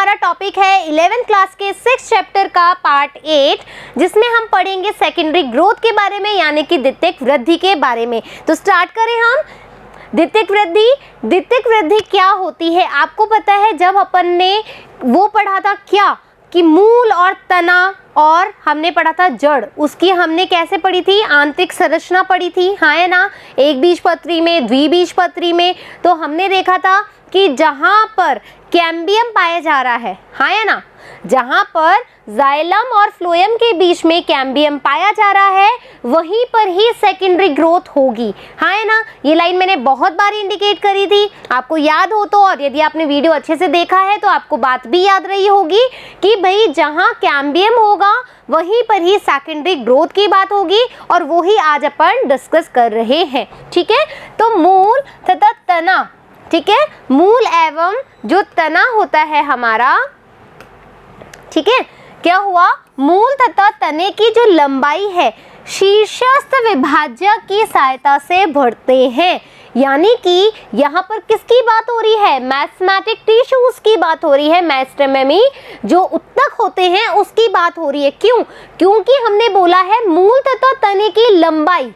हमारा टॉपिक है 11th class के 6th चैप्टर का पार्ट 8, जिसमें हम पढ़ेंगे सेकेंडरी ग्रोथ के बारे में, यानी कि द्वितीयक वृद्धि के बारे में। तो स्टार्ट करें हम। द्वितीयक वृद्धि, द्वितीयक वृद्धि क्या होती है? आपको पता है जब अपन ने वो पढ़ा था क्या कि मूल और तना, और हमने पढ़ा था जड़, उसकी हमने कैसे पढ़ी थी? आंतरिक संरचना पढ़ी थी, हाँ है ना, एक बीजपत्री में, द्विबीजपत्री में। तो हमने देखा था कि जहाँ पर कैम्बियम पाया जा रहा है, हाँ है ना, जहाँ पर जाइलम और फ्लोएम के बीच में कैम्बियम पाया जा रहा है, वहीं पर ही सेकेंडरी ग्रोथ होगी, हाँ है ना। ये लाइन मैंने बहुत बार इंडिकेट करी थी, आपको याद हो तो, और यदि आपने वीडियो अच्छे से देखा है तो आपको बात भी याद रही होगी कि भाई जहाँ कैम्बियम होगा वहीं पर ही सेकेंडरी ग्रोथ की बात होगी, और वो ही आज अपन डिस्कस कर रहे हैं, ठीक है। तो मूल तथा तना, ठीक है, मूल एवं जो तना होता है हमारा, ठीक है, क्या हुआ? मूल तथा तने की जो लंबाई है शीर्षस्थ विभाज्य की सहायता से बढ़ते हैं, यानी कि यहाँ पर किसकी बात हो रही है? मैस्टेमेटिक टिश्यूज की बात हो रही है, मेरिस्टेमेमी जो उत्तक होते हैं उसकी बात हो रही है। क्यों? क्योंकि हमने बोला है मूल तथा तने की लंबाई,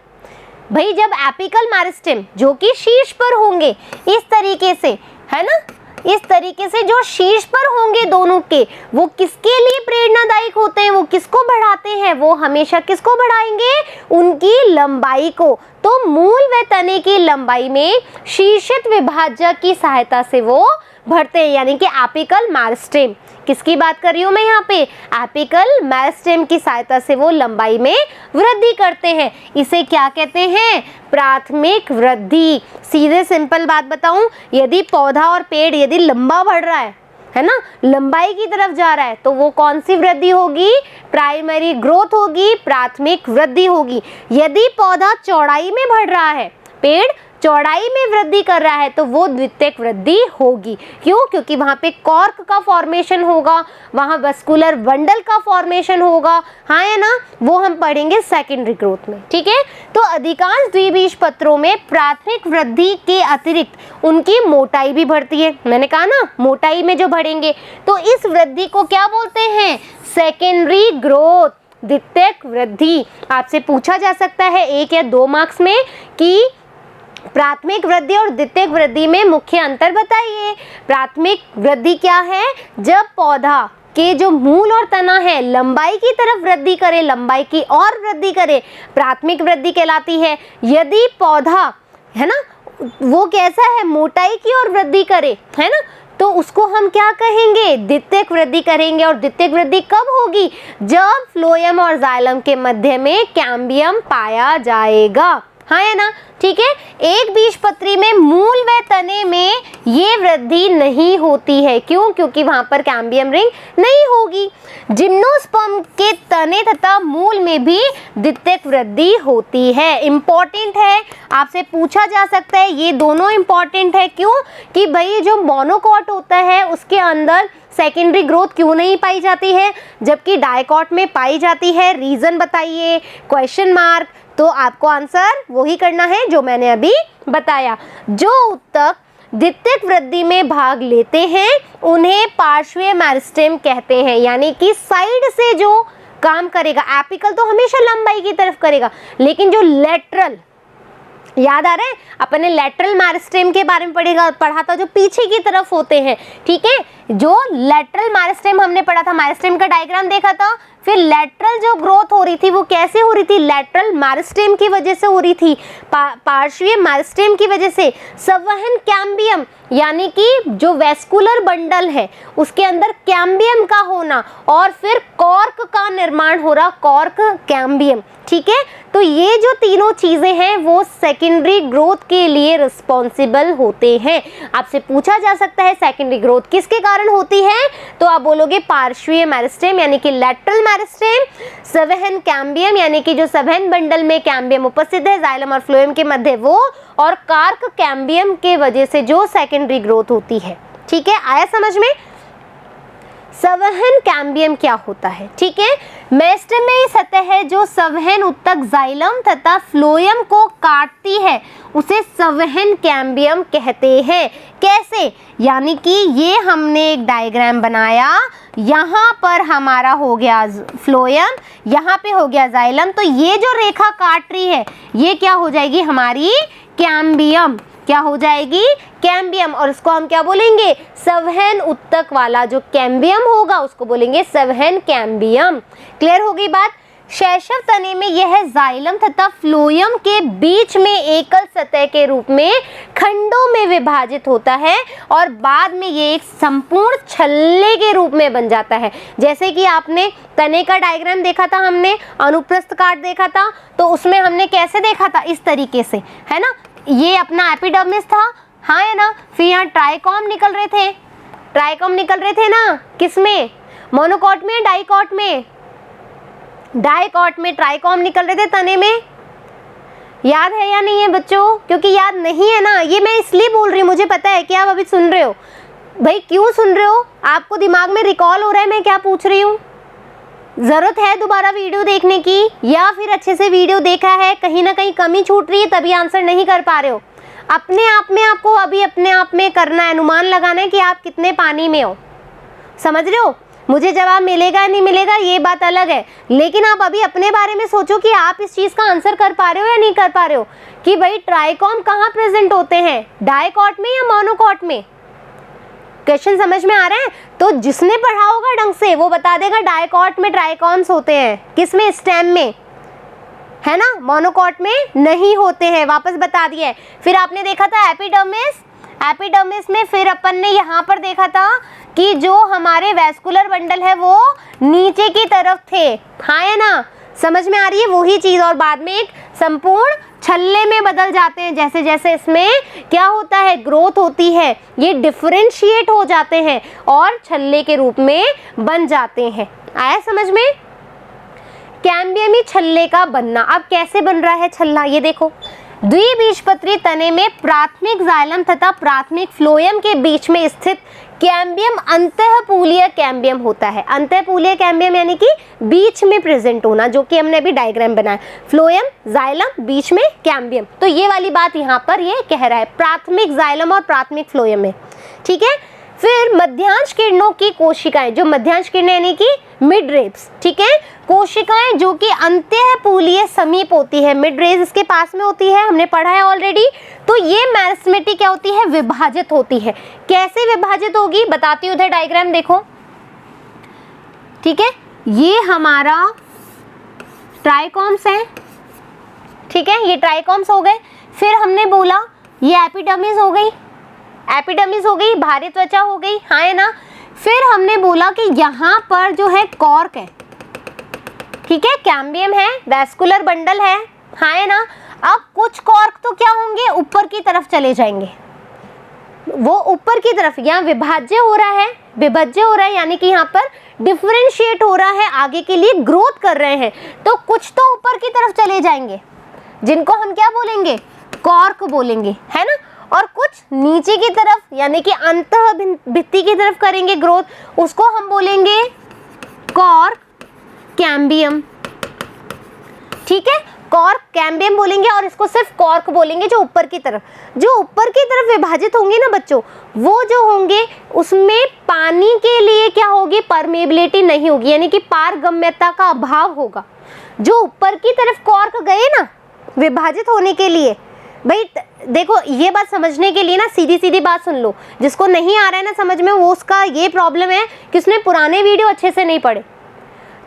भाई जब एपिकल मेरिस्टेम जो कि शीर्ष पर होंगे, इस तरीके से, है ना, इस तरीके से जो शीर्ष पर होंगे दोनों के, वो किसके लिए प्रेरणादायक होते हैं? वो किसको बढ़ाते हैं? वो हमेशा किसको बढ़ाएंगे? उनकी लंबाई को। तो मूल व तने की लंबाई में शीर्षित विभाज्य की सहायता से वो बढ़ते हैं, यानी कि एपिकल मेरिस्टेम। किसकी बात कर रही हूँ मैं यहाँ पे? एपिकल मेरिस्टेम की सहायता से वो लंबाई में वृद्धि करते हैं। इसे क्या कहते हैं? प्राथमिक वृद्धि। सीधे सिंपल बात बताऊं, यदि पौधा और पेड़ यदि लंबा बढ़ रहा है ना, लंबाई की तरफ जा रहा है, तो वो कौन सी वृद्धि होगी? प्राइमरी ग्रोथ होगी, प्राथमिक वृद्धि होगी। यदि पौधा चौड़ाई में बढ़ रहा है, पेड़ चौड़ाई में वृद्धि कर रहा है, तो वो द्वितीयक वृद्धि होगी। क्यों? क्योंकि वहाँ पे कॉर्क का फॉर्मेशन होगा, वहाँ वस्कुलर बंडल का फॉर्मेशन होगा, हाँ है ना, वो हम पढ़ेंगे सेकेंडरी ग्रोथ में, ठीक है। तो अधिकांश द्विबीजपत्रों में प्राथमिक वृद्धि के अतिरिक्त उनकी मोटाई भी बढ़ती है। मैंने कहा ना, मोटाई में जो बढ़ेंगे, तो इस वृद्धि को क्या बोलते हैं? सेकेंडरी ग्रोथ, द्वितीयक वृद्धि। आपसे पूछा जा सकता है 1 या 2 मार्क्स में कि प्राथमिक वृद्धि और द्वितीयक वृद्धि में मुख्य अंतर बताइए। प्राथमिक वृद्धि क्या है? जब पौधा के जो मूल और तना है लंबाई की तरफ वृद्धि करे, लंबाई की और वृद्धि करे, प्राथमिक वृद्धि कहलाती है। यदि पौधा, है ना, वो कैसा है? मोटाई की ओर वृद्धि करे, है ना, तो उसको हम क्या कहेंगे? द्वितीयक वृद्धि करेंगे। और द्वितीयक वृद्धि कब होगी? जब फ्लोएम और जाइलम के मध्य में कैम्बियम पाया जाएगा, हाँ है ना, ठीक है। एक बीजपत्री में मूल व तने में ये वृद्धि नहीं होती है। क्यों? क्योंकि वहां पर कैम्बियम रिंग नहीं होगी। जिम्नोस्पर्म के तने तथा मूल में भी द्वितीयक वृद्धि होती है। इंपॉर्टेंट है, आपसे पूछा जा सकता है, ये दोनों इंपॉर्टेंट है। क्यों? कि भाई जो मोनोकॉट होता है उसके अंदर सेकेंडरी ग्रोथ क्यों नहीं पाई जाती है, जबकि डायकॉट में पाई जाती है? रीजन बताइए, क्वेश्चन मार्क। तो आपको आंसर वही करना है जो मैंने अभी बताया। जो उत्तक द्वितीयक वृद्धि में भाग लेते हैं उन्हें पार्श्वीय मेरिस्टेम कहते हैं, यानी कि साइड से जो काम करेगा। एपिकल तो हमेशा लंबाई की तरफ करेगा, लेकिन जो लेटरल, याद आ रहा है, अपन ने लेटरल मेरिस्टेम के बारे में पढ़ा था, जो पीछे की तरफ होते हैं, ठीक है। जो लेटरल मेरिस्टेम हमने पढ़ा था, मेरिस्टेम का डायग्राम देखा था। फिर लेटरल जो ग्रोथ हो रही थी वो कैसे हो रही थी? लेटरल मेरिस्टेम की वजह से हो रही थी, पार्श्वीय मेरिस्टेम की वजह से। संवहन कैम्बियम, यानी कि जो वेस्कुलर बंडल है उसके अंदर कैम्बियम का होना, और फिर कॉर्क का निर्माण हो रहा, कॉर्क कैम्बियम, ठीक है। तो ये जो तीनों चीजें हैं वो सेकेंडरी ग्रोथ के लिए रिस्पॉन्सिबल होते हैं। आपसे पूछा जा सकता है सेकेंडरी ग्रोथ किसके कारण होती है, तो आप बोलोगे पार्श्वीय मेरिस्टेम यानी कि लेटरल मेरिस्टेम, संवहन कैम्बियम यानी कि जो संवहन बंडल में कैम्बियम उपस्थित है जाइलम और फ्लोएम के मध्य वो, और कार्क कैम्बियम के वजह से जो सेकेंडरी ग्रोथ होती है, ठीक है। आया समझ में? संवहन कैम्बियम क्या होता है, ठीक है। मेरिस्टेमेई सतह है जो संवहन उत्तक जाइलम तथा फ्लोएम को काटती है उसे संवहन कैम्बियम कहते हैं। कैसे, यानी कि ये हमने एक डायग्राम बनाया, यहाँ पर हमारा हो गया फ्लोएम, यहाँ पे हो गया जाइलम, तो ये जो रेखा काट रही है ये क्या हो जाएगी हमारी कैम्बियम, क्या हो जाएगी कैम्बियम, और उसको हम क्या बोलेंगे, संवहन उत्तक वाला जो कैम्बियम होगा उसको बोलेंगे संवहन कैम्बियम। क्लियर हो गई बात। शैशव तने में यह जाइलम तथा फ्लोएम के बीच में एकल सतह के रूप में खंडों में विभाजित होता है और बाद में ये एक संपूर्ण छल्ले के रूप में बन जाता है। जैसे कि आपने तने का डायग्राम देखा था, हमने अनुप्रस्थ काट देखा था, तो उसमें हमने कैसे देखा था, इस तरीके से, है ना। ये अपना एपिडर्मिस था, हाँ है ना। फिर यहाँ ट्राइकॉम निकल रहे थे, ट्राइकॉम निकल रहे थे ना, किसमें, मोनोकॉट में, डाइकॉट में, डाइकॉट में ट्राइकॉम निकल रहे थे तने में। याद है या नहीं है बच्चों, क्योंकि याद नहीं है ना, ये मैं इसलिए बोल रही हूँ, मुझे पता है कि आप अभी सुन रहे हो। भाई क्यों सुन रहे हो, आपको दिमाग में रिकॉल हो रहा है मैं क्या पूछ रही हूँ, ज़रूरत है दोबारा वीडियो देखने की, या फिर अच्छे से वीडियो देखा है, कहीं ना कहीं कमी छूट रही है तभी आंसर नहीं कर पा रहे हो। अपने आप में आपको अभी अपने आप में करना है, अनुमान लगाना है कि आप कितने पानी में हो, समझ रहे हो। मुझे जवाब मिलेगा नहीं मिलेगा ये बात अलग है, लेकिन आप अभी अपने बारे में सोचो कि आप इस चीज़ का आंसर कर पा रहे हो या नहीं कर पा रहे हो, कि भाई ट्राइकॉम कहाँ प्रेजेंट होते हैं, डाइकॉट में या मोनोकॉट में। क्वेश्चन समझ में आ रहा है। तो जिसने पढ़ा होगा ढंग से वो बता देगा डाइकॉट में ट्राइकॉन्स होते हैं, किसमें, स्टेम में, है ना, मोनोकॉट में नहीं होते हैं, वापस बता दिया है। फिर आपने देखा था एपिडर्मिस, एपिडर्मिस में फिर अपन ने यहाँ पर देखा था कि जो हमारे वैस्कुलर बंडल है वो नीचे की तरफ थे, हाँ है ना, समझ में आ रही है वही चीज़, और बाद में एक संपूर्ण छल्ले में बदल जाते हैं। जैसे जैसे इसमें क्या होता है, ग्रोथ होती है, ये डिफरेंशिएट हो जाते हैं और छल्ले के रूप में बन जाते हैं। आया समझ में। कैम्बियमी छल्ले का बनना, अब कैसे बन रहा है छल्ला, ये देखो। द्विबीजपत्री तने में प्राथमिक जाइलम तथा प्राथमिक फ्लोएम के बीच में स्थित कैम्बियम अंतःपूलीय कैम्बियम होता है। अंतःपूलीय कैम्बियम यानी कि बीच में प्रेजेंट होना, जो कि हमने अभी डायग्राम बनाया, फ्लोएम, जाइलम, बीच में कैम्बियम। तो ये वाली बात यहाँ पर ये कह रहा है, प्राथमिक जाइलम और प्राथमिक फ्लोएम में, ठीक है। फिर मध्यांश किरणों की कोशिकाएं, जो मध्यांश किरणें यानी कि मिड रेब्स, ठीक है, कोशिकाएं जो कि अंतःपूलीय समीप होती है, मिड रेज इसके पास में होती है, हमने पढ़ा है ऑलरेडी। तो ये मेरिस्टेमेटिक क्या होती है, विभाजित होती है। कैसे विभाजित होगी बताती हूँ, उधर डायग्राम देखो, ठीक है। ये हमारा ट्राइकॉम्स है, ठीक है, ये ट्राइकॉम्स हो गए। फिर हमने बोला ये एपिडर्मिस हो गई, एपिडर्मिस हो गई, भारी त्वचा हो गई, हाँ है ना। फिर हमने बोला कि यहाँ पर जो है कॉर्क है, ठीक है, कैम्बियम है, वैस्कुलर बंडल है, हाँ है ना। अब कुछ कॉर्क तो क्या होंगे, ऊपर की तरफ चले जाएंगे, वो ऊपर की तरफ, यहाँ विभाज्य हो रहा है, विभाज्य हो रहा है यानी कि यहाँ पर डिफरेंशिएट हो रहा है, आगे के लिए ग्रोथ कर रहे हैं, तो कुछ तो ऊपर की तरफ चले जाएंगे जिनको हम क्या बोलेंगे, कॉर्क बोलेंगे, है ना। और कुछ नीचे की तरफ यानी कि अंतः भित्ति की तरफ करेंगे ग्रोथ, उसको हम बोलेंगे कॉर्क कैम्बियम, ठीक है, कॉर्क कैम्बियम बोलेंगे। और इसको सिर्फ कॉर्क बोलेंगे जो ऊपर की तरफ, जो ऊपर की तरफ विभाजित होंगे ना बच्चों, वो जो होंगे उसमें पानी के लिए क्या होगी, परमेबिलिटी नहीं होगी, यानी कि पारगम्यता का अभाव होगा। जो ऊपर की तरफ कॉर्क गए ना विभाजित होने के लिए, भाई देखो ये बात समझने के लिए ना सीधी सीधी बात सुन लो, जिसको नहीं आ रहा है ना समझ में, वो उसका ये प्रॉब्लम है कि उसने पुराने वीडियो अच्छे से नहीं पढ़े।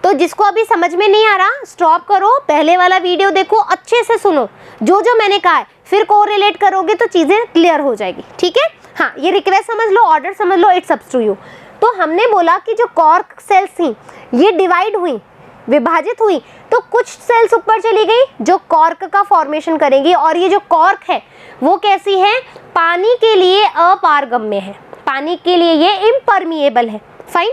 तो जिसको अभी समझ में नहीं आ रहा स्टॉप करो, पहले वाला वीडियो देखो, अच्छे से सुनो जो जो मैंने कहा है, फिर कोरिलेट करोगे तो चीज़ें क्लियर हो जाएगी, ठीक है। हाँ, ये रिक्वेस्ट समझ लो, ऑर्डर समझ लो, इट्स अप टू यू। तो हमने बोला कि जो कॉर्क सेल्स थी ये डिवाइड हुई, विभाजित हुई, तो कुछ सेल्स ऊपर चली गई जो कॉर्क का फॉर्मेशन करेंगी, और ये जो कॉर्क है वो कैसी है, पानी के लिए अपारगम्य है, पानी के लिए ये इम्परमिएबल है, फाइन।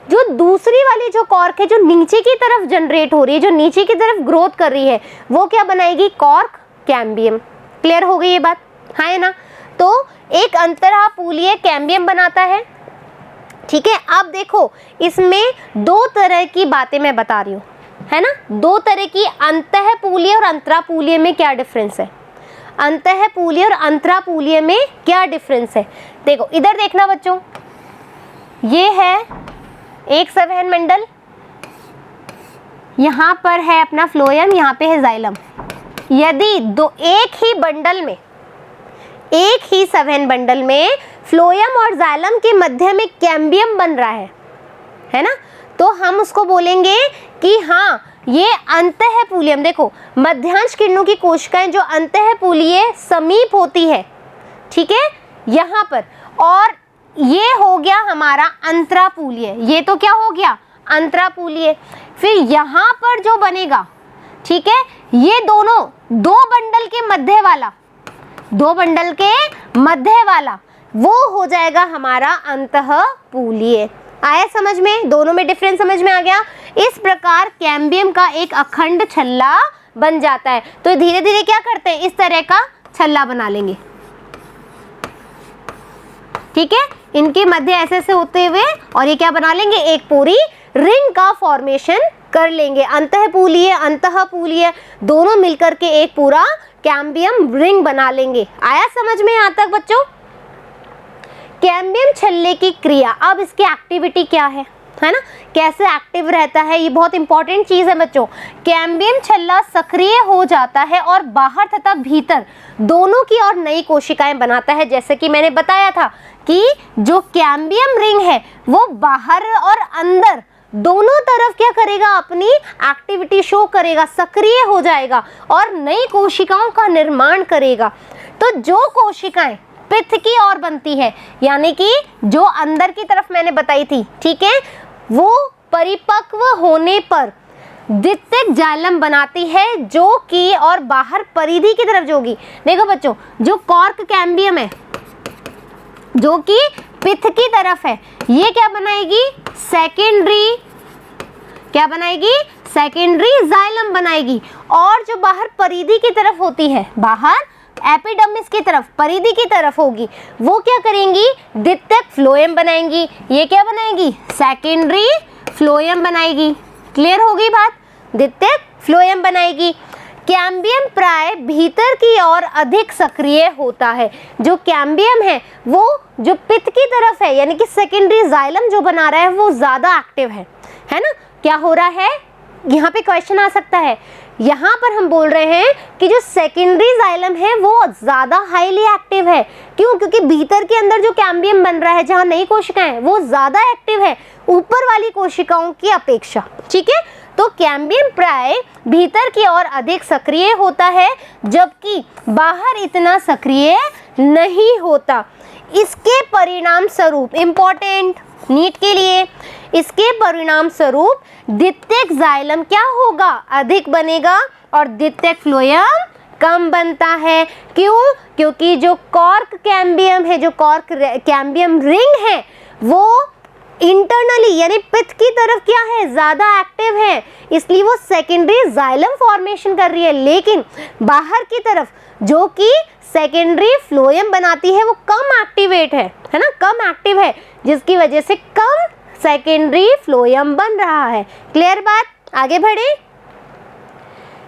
जो दूसरी वाली जो कॉर्क है जो नीचे की तरफ जनरेट हो रही है, जो नीचे की तरफ ग्रोथ कर रही है, वो क्या बनाएगी, कॉर्क कैम्बियम। क्लियर हो गई ये बात, हाँ है ना। तो एक अंतरापूलीय कैम्बियम बनाता है, ठीक है। अब देखो इसमें दो तरह की बातें मैं बता रही हूँ, है ना, दो तरह की, अंतःपूलीय और अंतरापूलीय में क्या डिफरेंस है, अंतःपूलीय और अंतरापूलीय में क्या डिफरेंस है। देखो इधर देखना बच्चों, ये है एक संवहन मंडल, यहाँ पर है अपना फ्लोएम, यहाँ पे है जाइलम। यदि दो एक ही बंडल में, एक ही संवहन बंडल में फ्लोएम और जाइलम के मध्य में कैम्बियम बन रहा है ना, तो हम उसको बोलेंगे कि हाँ ये अंतःपूलीयम। देखो मध्यांश किरणों की कोशिकाएं जो अंतःपूलीय समीप होती है, ठीक है, यहाँ पर, और ये हो गया हमारा अंतरापूलीय, ये तो क्या हो गया अंतरापूलीय। फिर यहाँ पर जो बनेगा, ठीक है, ये दोनों दो बंडल के मध्य वाला, दो बंडल के मध्य वाला वो हो जाएगा हमारा अंतःपूलीय। आया समझ में, दोनों में डिफरेंस समझ में आ गया। इस प्रकार कैम्बियम का एक अखंड छल्ला बन जाता है। तो धीरे धीरे क्या करते हैं, इस तरह का छल्ला बना लेंगे, ठीक है, इनके मध्य ऐसे ऐसे होते हुए, और ये क्या बना लेंगे, एक पूरी रिंग का फॉर्मेशन कर लेंगे। अंतःपूलीय अंतःपूलीय दोनों मिलकर के एक पूरा कैम्बियम रिंग बना लेंगे। आया समझ में यहाँ तक बच्चों। कैम्बियम छल्ले की क्रिया, अब इसकी एक्टिविटी क्या है ना, कैसे एक्टिव रहता है, ये बहुत इंपॉर्टेंट चीज है बच्चों। कैम्बियम छल्ला सक्रिय हो जाता है और बाहर तथा भीतर दोनों की ओर नई कोशिकाएं बनाता है। जैसे कि मैंने बताया था कि जो कैम्बियम रिंग है वो बाहर और अंदर दोनों तरफ क्या करेगा, अपनी एक्टिविटी शो करेगा, सक्रिय हो जाएगा और नई कोशिकाओं का निर्माण करेगा। तो जो कोशिकाएं पित्त की ओर बनती है, यानी कि जो अंदर की तरफ मैंने बताई थी, ठीक है, वो परिपक्व होने पर द्वितीयक जाइलम बनाती है, जो कि और बाहर परिधि की तरफ जोगी। देखो बच्चों, जो कॉर्क कैम्बियम है जो कि पित्त की तरफ है, ये क्या बनाएगी, सेकेंडरी, क्या बनाएगी, सेकेंडरी जाइलम बनाएगी। और जो बाहर परिधि की तरफ होती है, बाहर एपिडर्मिस की तरफ, परिधि की तरफ होगी, वो क्या करेंगी, द्वितीयक फ्लोएम बनाएंगी। ये क्या बनाएगी, सेकेंडरी फ्लोएम बनाएगी। क्लियर हो गई बात, द्वितीयक फ्लोएम बनाएगी। कैम्बियम प्राय भीतर की ओर अधिक सक्रिय होता है। जो कैम्बियम है वो जो पित्त की तरफ है, यानी कि सेकेंडरी जाइलम जो बना रहा है, वो ज्यादा एक्टिव है ना। क्या हो रहा है, यहाँ पे क्वेश्चन आ सकता है। यहाँ पर हम बोल रहे हैं कि जो सेकेंडरी जाइलम है वो ज्यादा हाईली एक्टिव है। क्यों, क्योंकि भीतर के अंदर जो कैम्बियम बन रहा है, जहाँ नई कोशिकाएं, वो ज्यादा एक्टिव है ऊपर वाली कोशिकाओं की अपेक्षा, ठीक है। तो कैम्बियम प्राय भीतर की ओर अधिक सक्रिय होता है, जबकि बाहर इतना सक्रिय नहीं होता। इसके परिणाम स्वरूप, इंपॉर्टेंट नीट के लिए, इसके परिणाम स्वरूप द्वितीयक जाइलम क्या होगा, अधिक बनेगा और द्वितीयक फ्लोएम कम बनता है। क्यों, क्योंकि जो कॉर्क कैम्बियम है, जो कॉर्क कैम्बियम रिंग है, वो इंटरनली यानी पित्त की तरफ क्या है, ज्यादा एक्टिव है, इसलिए वो सेकेंडरी जाइलम फॉर्मेशन कर रही है। लेकिन बाहर की तरफ जो कि सेकेंडरी फ्लोएम बनाती है, वो कम एक्टिवेट है ना, कम एक्टिव है, जिसकी वजह से कम सेकेंडरी फ्लोएम बन रहा है। क्लियर बात, आगे बढ़े।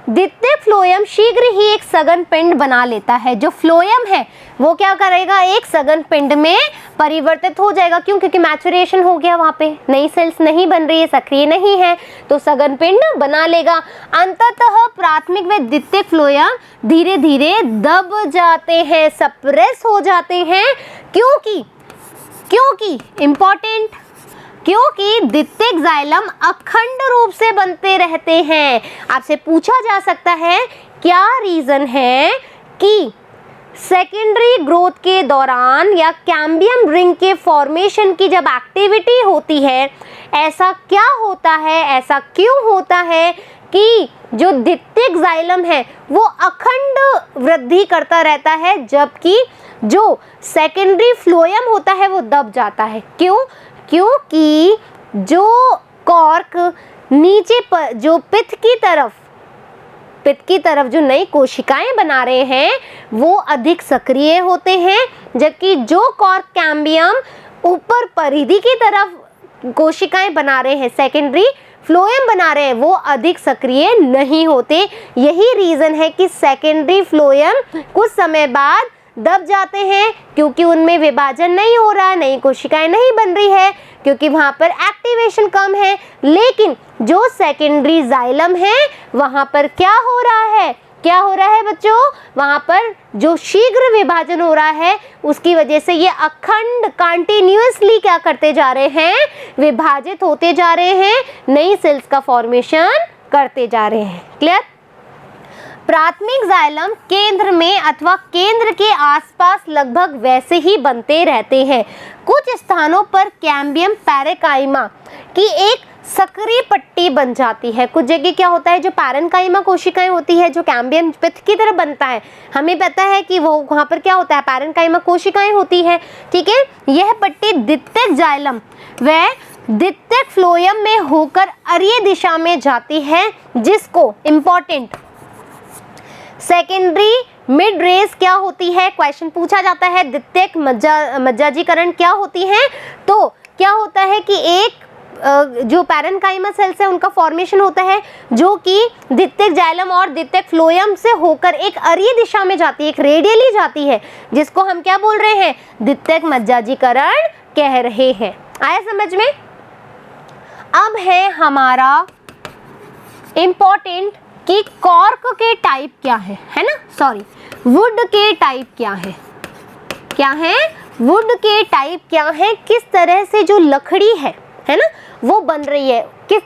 द्वितीयक फ्लोएम शीघ्र ही एक सघन पिंड बना लेता है। जो फ्लोएम है वो क्या करेगा, एक सघन पिंड में परिवर्तित हो जाएगा। क्यों, क्योंकि मैचुरेशन हो गया, वहां पे नई सेल्स नहीं बन रही है, सक्रिय नहीं है, तो सघन पिंड बना लेगा। अंततः प्राथमिक व द्वितीयक फ्लोएम धीरे धीरे दब जाते हैं, सप्रेस हो जाते हैं। क्योंकि इंपॉर्टेंट, क्योंकि द्वितीयक जाइलम अखंड रूप से बनते रहते हैं। आपसे पूछा जा सकता है क्या रीजन है कि सेकेंडरी ग्रोथ के दौरान या कैम्बियम रिंग के फॉर्मेशन की जब एक्टिविटी होती है, ऐसा क्या होता है, ऐसा क्यों होता है कि जो द्वितीयक जाइलम है वो अखंड वृद्धि करता रहता है, जबकि जो सेकेंडरी फ्लोएम होता है वो दब जाता है। क्यों, क्योंकि जो कॉर्क नीचे पर जो पित्त की तरफ जो नई कोशिकाएं बना रहे हैं वो अधिक सक्रिय होते हैं, जबकि जो कॉर्क कैम्बियम ऊपर परिधि की तरफ कोशिकाएं बना रहे हैं, सेकेंडरी फ्लोएम बना रहे हैं, वो अधिक सक्रिय नहीं होते। यही रीजन है कि सेकेंडरी फ्लोएम कुछ समय बाद दब जाते हैं, क्योंकि उनमें विभाजन नहीं हो रहा है, नई कोशिकाएं नहीं बन रही है, क्योंकि वहां पर एक्टिवेशन कम है। लेकिन जो सेकेंडरी जाइलम है वहां पर क्या हो रहा है, क्या हो रहा है बच्चों, वहां पर जो शीघ्र विभाजन हो रहा है उसकी वजह से ये अखंड कंटिन्यूअसली क्या करते जा रहे हैं, विभाजित होते जा रहे हैं, नई सेल्स का फॉर्मेशन करते जा रहे हैं। क्लियर? प्राथमिक जाइलम केंद्र में अथवा केंद्र के आसपास लगभग वैसे ही बनते रहते हैं। कुछ स्थानों पर कैम्बियम पैरेकाइमा की एक सक्रिय पट्टी बन जाती है। कुछ जगह क्या होता है, जो पैरेनकाइमा कोशिकाएं होती है, जो कैम्बियम पिथ की तरह बनता है, हमें पता है कि वो वहाँ पर क्या होता है, पैरेनकाइमा कोशिकाएं होती है। ठीक है, यह पट्टी द्वितीयक जाइलम व द्वितीयक फ्लोएम में होकर अरीय दिशा में जाती है, जिसको इम्पोर्टेंट सेकेंडरी मिड रेस क्या होती है, क्वेश्चन पूछा जाता है। द्वितीयक मज्जाजीकरण क्या होती है, तो क्या होता है कि एक जो पैरेनकाइमा सेल्स है उनका फॉर्मेशन होता है, जो कि द्वितीयक जाइलम और द्वितीयक फ्लोएम से होकर एक अरीय दिशा में जाती है, एक रेडियली जाती है, जिसको हम क्या बोल रहे हैं, द्वितीयक मज्जाजीकरण कह रहे हैं। आया समझ में? अब है हमारा इम्पोर्टेंट कि कॉर्क के टाइप क्या है ना, सॉरी, वुड के टाइप क्या है, क्या है वुड के टाइप क्या है, किस तरह से जो लकड़ी है ना, वो बन रही है, किस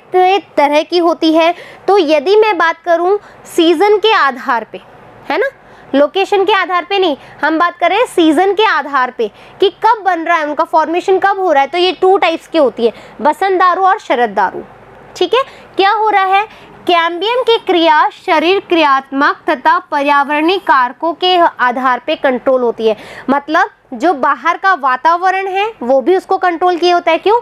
तरह की होती है। तो यदि मैं बात करूं सीजन के आधार पे, है ना, लोकेशन के आधार पे नहीं, हम बात कर रहे हैं सीजन के आधार पे कि कब बन रहा है, उनका फॉर्मेशन कब हो रहा है, तो ये 2 टाइप्स की होती है, बसंत दारू और शरद दारू। ठीक है, क्या हो रहा है, कैम्बियम की क्रिया शरीर क्रियात्मक तथा पर्यावरणीय कारकों के आधार पे कंट्रोल होती है। मतलब जो बाहर का वातावरण है वो भी उसको कंट्रोल किया होता है। क्यों?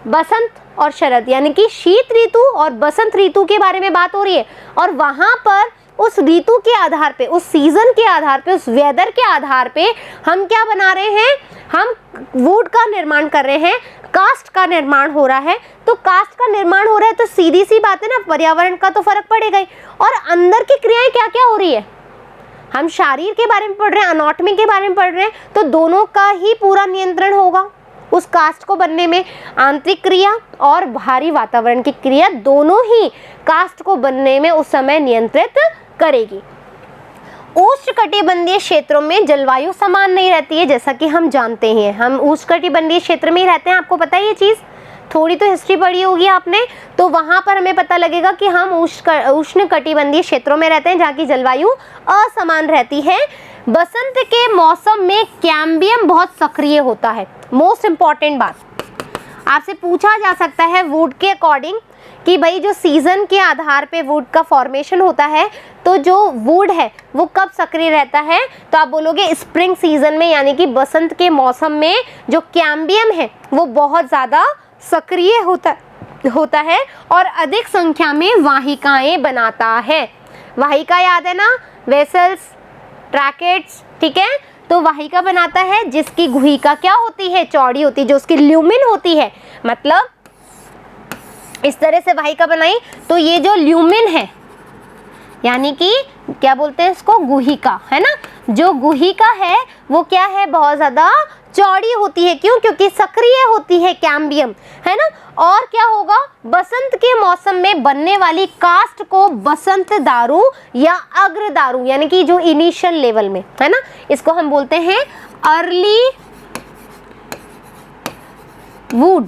बसंत और शरद यानी कि शीत ऋतु और बसंत ऋतु के बारे में बात हो रही है, और वहां पर उस ऋतु के आधार पे, उस सीजन के आधार पे, उस वेदर के आधार पे हम क्या बना रहे हैं, हम वुड का निर्माण कर रहे हैं, कास्ट का निर्माण हो रहा है। तो कास्ट का निर्माण हो रहा है तो सीधी सी बात है ना, पर्यावरण का तो फर्क पड़ेगा ही। और अंदर की क्रियाएं क्या क्या हो रही है, हम शरीर के बारे में पढ़ रहे हैं, अनाटॉमी के बारे में पढ़ रहे हैं, तो दोनों का ही पूरा नियंत्रण होगा उस कास्ट को बनने में। आंतरिक क्रिया और बाहरी वातावरण की क्रिया दोनों ही कास्ट को बनने में उस समय नियंत्रित करेगी। उष्णकटिबंधीय क्षेत्रों में जलवायु समान नहीं रहती है, जैसा कि हम जानते हैं, हम उष्णकटिबंधीय क्षेत्र में ही रहते हैं, आपको पता है ये चीज़, थोड़ी तो हिस्ट्री पढ़ी होगी आपने, तो वहाँ पर हमें पता लगेगा कि हम उष्णकटिबंधीय क्षेत्रों में रहते हैं जहाँ की जलवायु असमान रहती है। बसंत के मौसम में कैम्बियम बहुत सक्रिय होता है। मोस्ट इम्पॉर्टेंट बात आपसे पूछा जा सकता है वुड के अकॉर्डिंग कि भाई जो सीजन के आधार पे वुड का फॉर्मेशन होता है, तो जो वुड है वो कब सक्रिय रहता है, तो आप बोलोगे स्प्रिंग सीजन में, यानी कि बसंत के मौसम में जो कैम्बियम है वो बहुत ज़्यादा सक्रिय होता है और अधिक संख्या में वाहिकाएं बनाता है। वाहिका याद है ना, वेसल्स, ट्रैकेट्स, ठीक है, तो वाहिका बनाता है जिसकी गुहिका क्या होती है, चौड़ी होती है, जो उसकी ल्यूमिन होती है। मतलब इस तरह से वाहिका बनाई, तो ये जो ल्यूमिन है यानी कि क्या बोलते हैं इसको, गुहिका, है ना, जो गुहिका है वो क्या है, बहुत ज़्यादा चौड़ी होती है। क्यों? क्योंकि सक्रिय होती है कैम्बियम, है ना। और क्या होगा, बसंत के मौसम में बनने वाली कास्ट को बसंत दारू या अग्र दारू, यानी कि जो इनिशियल लेवल में है ना, इसको हम बोलते हैं अर्ली वुड।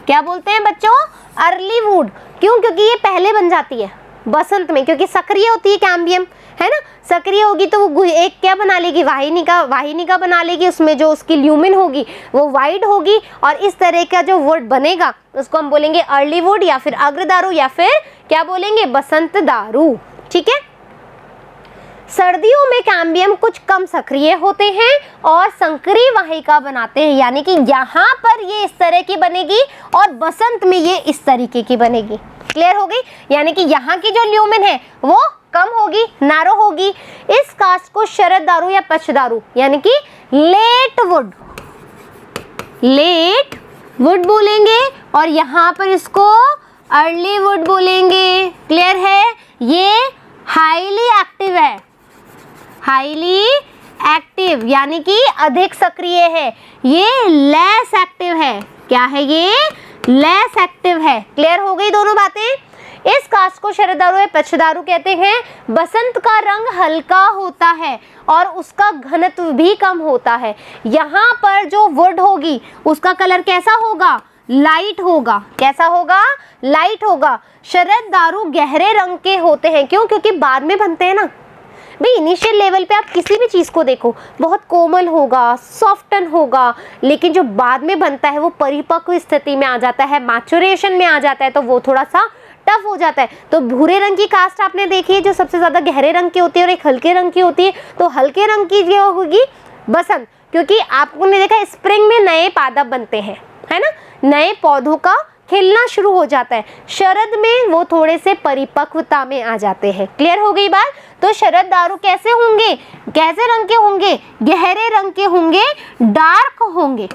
क्या बोलते हैं बच्चों, अर्ली वुड। क्यों? क्योंकि ये पहले बन जाती है बसंत में, क्योंकि सक्रिय होती है कैम्बियम, है ना, सक्रिय होगी तो वो एक क्या बना लेगी, वाहिनिका बना लेगी, उसमें जो उसकी ल्यूमिन होगी वो वाइड होगी, और इस तरह का जो वुड बनेगा उसको हम बोलेंगे अर्ली वुड या फिर अग्रदारू या फिर क्या बोलेंगे, बसंत दारू। ठीक है। सर्दियों में कैम्बियम कुछ कम सक्रिय होते हैं और संकरी वाहिका बनाते हैं, यानी कि यहाँ पर ये इस तरह की बनेगी और बसंत में ये इस तरीके की बनेगी। क्लियर हो गई? यानी कि यहाँ की जो ल्यूमिन है वो कम होगी, नैरो होगी। इस कास्ट को शरद दारू या पच्छ दारू यानी कि लेट वुड लेट वुड बोलेंगे और यहाँ पर इसको अर्ली वुड बोलेंगे। क्लियर है? ये हाईली एक्टिव है, हाईली एक्टिव यानी कि अधिक सक्रिय है। ये लेस एक्टिव है। क्या है ये? लेस एक्टिव है। क्लियर हो गई दोनों बातें? इस कास्ट को शरदारू या पक्षदारू कहते हैं। बसंत का रंग हल्का होता है और उसका घनत्व भी कम होता है। यहाँ पर जो वुड होगी उसका कलर कैसा होगा? लाइट होगा। कैसा होगा? लाइट होगा। शरदारू गहरे रंग के होते हैं। क्यों? क्योंकि बाद में बनते हैं ना भाई। इनिशियल लेवल पे आप किसी भी चीज़ को देखो, बहुत कोमल होगा, सॉफ्टन होगा, लेकिन जो बाद में बनता है वो परिपक्व स्थिति में आ जाता है, मैचुरेशन में आ जाता है, तो वो थोड़ा सा टफ हो जाता है। तो भूरे रंग की कास्ट आपने देखी है जो सबसे ज़्यादा गहरे रंग की होती है और एक हल्के रंग की होती है। तो हल्के रंग की जो होगी बसंत, क्योंकि आपने देखा स्प्रिंग में नए पादप बनते हैं, है ना, नए पौधों का खिलना शुरू हो जाता है। शरद में वो थोड़े से परिपक्वता में आ जाते हैं। क्लियर हो गई बात? तो शरदारू कैसे होंगे? कैसे रंग के होंगे? गहरे रंग के होंगे, डार्क होंगे।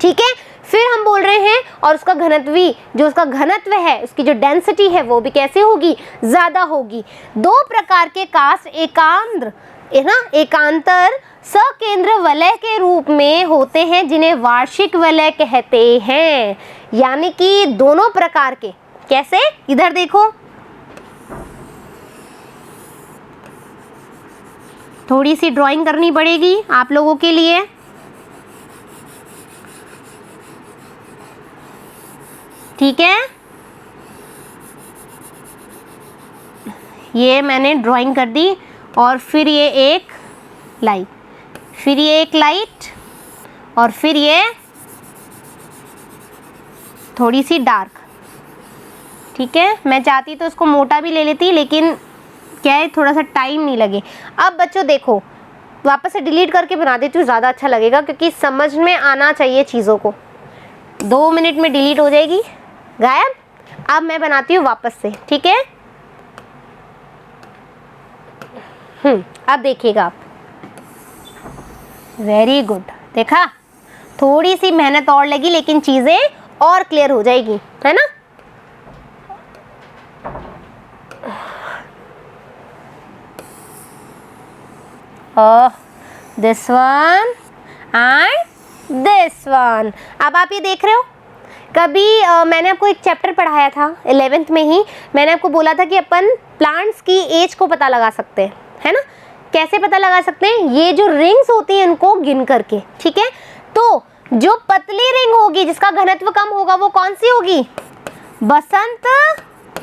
ठीक है, फिर हम बोल रहे हैं और उसका घनत्वी, जो उसका घनत्व है, उसकी जो डेंसिटी है वो भी कैसे होगी? ज़्यादा होगी। दो प्रकार के कास्ट एकांतर है ना, एकांतर सकेंद्र वलय के रूप में होते हैं जिन्हें वार्षिक वलय कहते हैं। यानी कि दोनों प्रकार के। कैसे? इधर देखो, थोड़ी सी ड्राइंग करनी पड़ेगी आप लोगों के लिए। ठीक है, ये मैंने ड्राइंग कर दी और फिर ये एक लाइट, फिर ये एक लाइट और फिर ये थोड़ी सी डार्क। ठीक है, मैं चाहती तो इसको मोटा भी ले लेती, लेकिन क्या है थोड़ा सा टाइम नहीं लगे। अब बच्चों देखो, वापस से डिलीट करके बना देती हूँ, ज़्यादा अच्छा लगेगा क्योंकि समझ में आना चाहिए चीज़ों को। 2 मिनट में डिलीट हो जाएगी, गायब। अब मैं बनाती हूँ वापस से। ठीक है, अब देखिएगा आप। वेरी गुड, देखा, थोड़ी सी मेहनत और लगी लेकिन चीज़ें और क्लियर हो जाएगी, है ना। This one and this one. अब आप ये देख रहे हो, कभी मैंने आपको एक चैप्टर पढ़ाया था 11th में ही। मैंने आपको बोला था कि अपन प्लांट्स की एज को पता लगा सकते हैं, है ना। कैसे पता लगा सकते हैं? ये जो रिंग्स होती हैं इनको गिन करके। ठीक है, तो जो पतली रिंग होगी जिसका घनत्व कम होगा वो कौन सी होगी? बसंत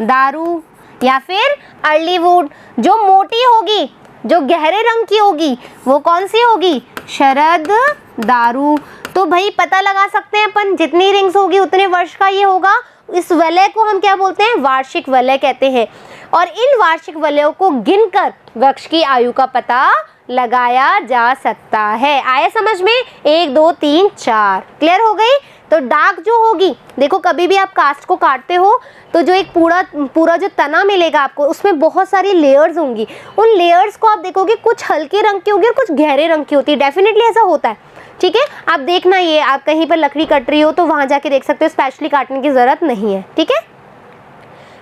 दारू या फिर अर्ली वुड। जो मोटी होगी, जो गहरे रंग की होगी, वो कौन सी होगी? शरद दारू। तो भाई पता लगा सकते हैं अपन, जितनी रिंग्स होगी उतने वर्ष का ये होगा। इस वलय को हम क्या बोलते हैं? वार्षिक वलय कहते हैं। और इन वार्षिक वलयों को गिनकर वृक्ष की आयु का पता लगाया जा सकता है। आया समझ में? 1 2 3 4। क्लियर हो गई? तो डार्क जो होगी, देखो कभी भी आप कास्ट को काटते हो तो जो एक पूरा जो तना मिलेगा आपको, उसमें बहुत सारी लेयर्स होंगी। उन लेयर्स को आप देखोगे कुछ हल्के रंग की होगी और कुछ गहरे रंग की होती है। डेफिनेटली ऐसा होता है। ठीक है, आप देखना, ये आप कहीं पर लकड़ी कट रही हो तो वहाँ जाके देख सकते हो, स्पेशली काटने की ज़रूरत नहीं है। ठीक है,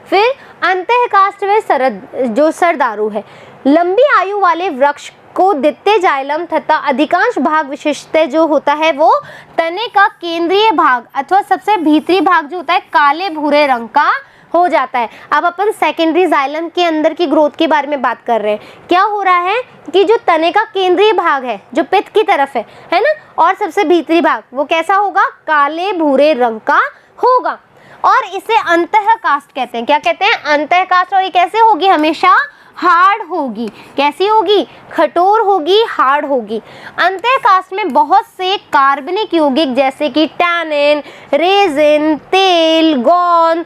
फिर अंतः कास्ट में जो सरदारू है, लंबी आयु वाले वृक्ष को द्वितीय जाइलम तथा अधिकांश भाग विशिष्ट जो होता है वो तने का केंद्रीय भाग अथवा सबसे भीतरी भाग जो होता है काले भूरे रंग का हो जाता है। अब अपन सेकेंडरी जाइलम के अंदर की ग्रोथ के बारे में बात कर रहे हैं। क्या हो रहा है कि जो तने का केंद्रीय भाग है जो पित्त की तरफ है ना, और सबसे भीतरी भाग वो कैसा होगा? काले भूरे रंग का होगा। और इसे अंतः कास्ट कहते हैं। क्या कहते हैं? अंतः कास्ट। और ये कैसे होगी? हमेशा हार्ड होगी। कैसी होगी? कठोर होगी, हार्ड होगी। अंतः कास्ट में बहुत से कार्बनिक यौगिक जैसे कि टैनिन, रेजिन, तेल, गोंद,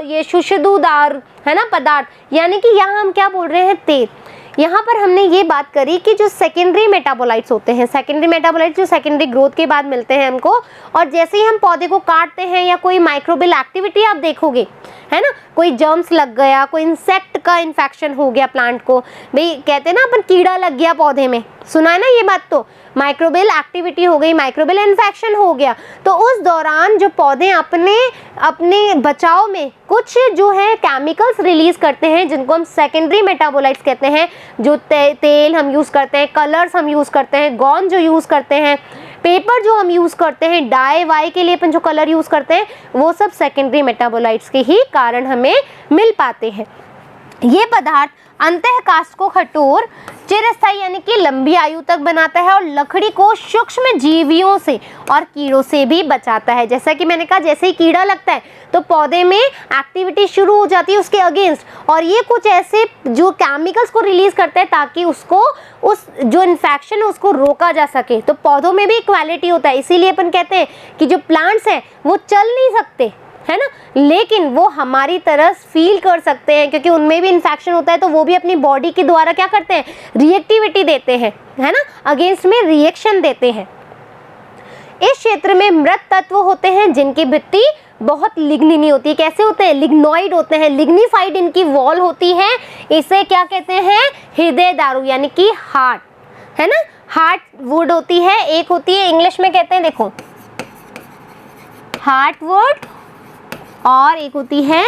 ये सुशुद्धदार है ना पदार्थ, यानी कि यहाँ हम क्या बोल रहे हैं? तेल। यहाँ पर हमने ये बात करी कि जो सेकेंडरी मेटाबोलाइट्स होते हैं, सेकेंडरी मेटाबोलाइट्स जो सेकेंडरी ग्रोथ के बाद मिलते हैं हमको, और जैसे ही हम पौधे को काटते हैं या कोई माइक्रोबियल एक्टिविटी आप देखोगे, है ना, कोई जर्म्स लग गया, कोई इंसेक्ट का इन्फेक्शन हो गया प्लांट को, भाई कहते हैं ना अपन कीड़ा लग गया पौधे में, सुना है ना ये बात, तो माइक्रोबियल एक्टिविटी हो गई, माइक्रोबियल इन्फेक्शन हो गया, तो उस दौरान जो पौधे अपने बचाव में कुछ जो है केमिकल्स रिलीज करते हैं जिनको हम सेकेंडरी मेटाबोलाइट्स कहते हैं, जो तेल हम यूज़ करते हैं, कलर्स हम यूज़ करते हैं, गॉन जो यूज़ करते हैं, पेपर जो हम यूज़ करते हैं, डाई वाई के लिए अपन जो कलर यूज़ करते हैं, वो सब सेकेंडरी मेटाबोलाइट्स के ही कारण हमें मिल पाते हैं। ये पदार्थ अंतःकाष्ठ को कठोर, चिरस्थायी यानी कि लंबी आयु तक बनाता है और लकड़ी को सूक्ष्म जीवियों से और कीड़ों से भी बचाता है। जैसा कि मैंने कहा, जैसे ही कीड़ा लगता है तो पौधे में एक्टिविटी शुरू हो जाती है उसके अगेंस्ट, और ये कुछ ऐसे जो केमिकल्स को रिलीज करता है ताकि उसको उस जो इन्फेक्शन है उसको रोका जा सके। तो पौधों में भी इक्वालिटी होता है, इसीलिए अपन कहते हैं कि जो प्लांट्स हैं वो चल नहीं सकते, है ना, लेकिन वो हमारी तरह फील कर सकते हैं, क्योंकि उनमें भी इन्फेक्शन होता है तो वो भी अपनी बॉडी के द्वारा क्या करते हैं, रिएक्टिविटी देते हैं, है ना, अगेंस्ट में रिएक्शन देते हैं। इस क्षेत्र में मृत तत्व होते हैं जिनकी भित्ति बहुत लिग्निनी होती है। कैसे होते हैं, लिग्नॉइड होते हैं, लिग्निफाइड इनकी वॉल होती है। इसे क्या कहते हैं, हृदय दारू यानी कि हार्ट, है ना, हार्ट वुड होती है। एक होती है इंग्लिश में कहते हैं, देखो हार्ट वुड, और एक होती है